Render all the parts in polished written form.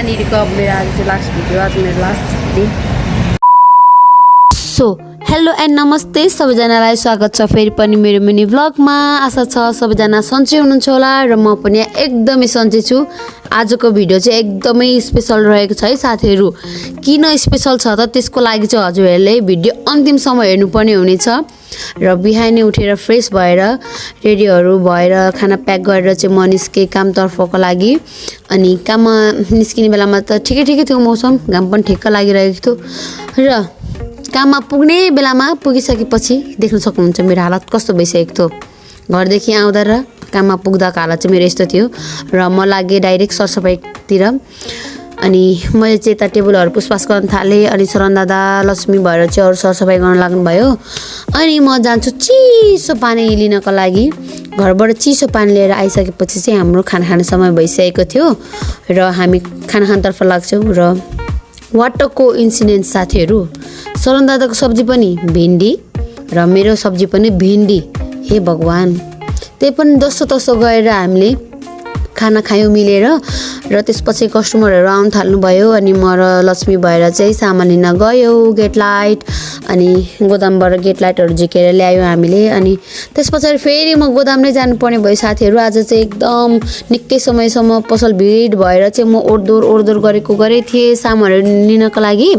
यहाँनिरको मेरो आज चाहिँ लास्ट भिडियो आज मेरो लास्ट दिन सो हेलो एन्ड नमस्ते सबैजनालाई स्वागत छ फेरि पनि मेरो मिनी भ्लगमा आशा छ सबैजना सन्चै हुनुहुन्छ होला र म पनि एकदमै सन्चै छु आजको भिडियो चाहिँ एकदमै स्पेशल रहेको छ है साथीहरू किन स्पेशल छ त त्यसको लागि चाहिँ हजुरहरूले भिडियो अन्तिमसम्म हेर्नुपर्ने हुनेछ र बिहानै उठेर फ्रेस भएर रेडीहरू भएर खाना प्याक गरेर चाहिँ म निस्केँ कामतर्फको लागि अनि काममा निस्किने बेलामा त ठिकै थियो मौसम घाम पनि ठिक्क लागिरहेको थियो र काममा पुग्ने बेलामा पुगिसकेपछि देख्न सक्नुहुन्छ मेरो हालत कस्तो भइसकेको थियो घरदेखि आउँदा र काममा पुग्दाको हालत चाहिँ मेरो यस्तो थियो र म लागेँ डाइरेक्ट सरसफाइतिर अनि मैले चाहिँ यता टेबलहरू पुसपास गर्न थालेँ अनि शरण दादा लक्ष्मी भएर चाहिँ अरू सरसफाइ गर्न लाग्नुभयो अनि म जान्छु चिसो पानी लिनको लागि घरबाट चिसो पानी लिएर आइसकेपछि चाहिँ हाम्रो खाना खाने समय भइसकेको थियो र हामी खाना खानतर्फ लाग्छौँ र वाटको इन्सिडेन्ट साथीहरू शरण दादाको सब्जी पनि भिन्डी र मेरो सब्जी पनि भिन्डी हे भगवान् त्यही पनि दस्तो तस्तो गएर हामीले खाना खायौँ मिलेर र त्यसपछि कस्टमरहरू आउन थाल्नुभयो अनि म र लक्ष्मी भएर चाहिँ सामान लिन गयौँ गेट लाइट अनि गोदामबाट गेट लाइटहरू झिकेर ल्यायौँ हामीले अनि त्यस पछाडि फेरि म गोदाम नै जानुपर्ने भयो साथीहरू आज चाहिँ एकदम निकै समयसम्म पसल भिड भएर चाहिँ म ओर्दोर गरेको थिएँ सामानहरू लिनको लागि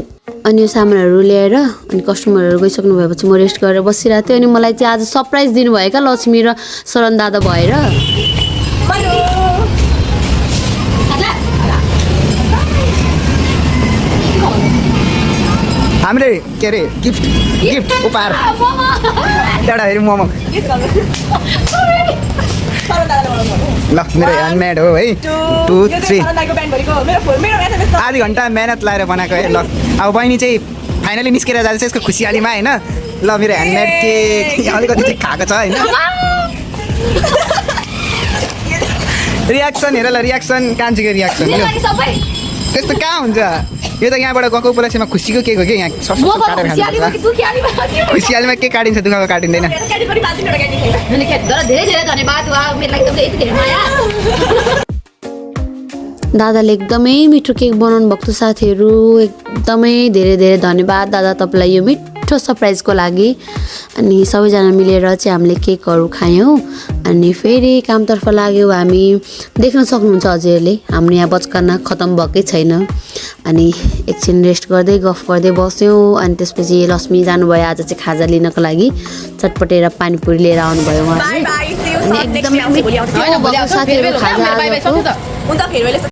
अनि यो सामानहरू ल्याएर अनि कस्टमरहरू गइसक्नु भएपछि म रेस्ट गरेर बसिरहेको थिएँ अनि मलाई चाहिँ आज सरप्राइज दिनुभयो क्या लक्ष्मी र शरण दादा भएर हामीले के अरे गिफ्ट उपहार एउटा हेरौँ मोमो ल मेरो ह्यान्डमेड हो है 2 3 आधी घन्टा मेहनत लगाएर बनाएको है ल अब बहिनी चाहिँ फाइनली निस्केर जाँदैछ यसको खुसियालीमा होइन ल मेरो ह्यान्डमेड केक अलिकति चाहिँ खाएको छ होइन रियाक्सन हेर ल रियाक्सन कान्छीको रियाक्सन त्यस्तो कहाँ हुन्छ यो त यहाँबाट गएको उपलक्ष्यमा खुसीको केक हो कि यहाँ सस्तो काटेर खान्छ खुसियालीमा के काटिन्छ दुःखको काटिँदैन दादाले एकदमै मिठो केक बनाउनु भएको थियो साथीहरू एकदमै धेरै धन्यवाद दादा तपाईँलाई यो मिठो सरप्राइजको लागि अनि सबैजना मिलेर चाहिँ हामीले केकहरू खायौँ अनि फेरि कामतर्फ लाग्यौँ हामी देख्न सक्नुहुन्छ हजुरहरूले हाम्रो यहाँ बचकाना खतम भएकै छैन अनि एकछिन रेस्ट गर्दै गफ गर्दै बस्यौँ अनि त्यसपछि लक्ष्मी जानुभयो आज चाहिँ खाजा लिनको लागि चटपटेर पानीपुरी लिएर आउनुभयो उहाँले अनि एकदमै मिठो भएको साथीहरू खाजा आजको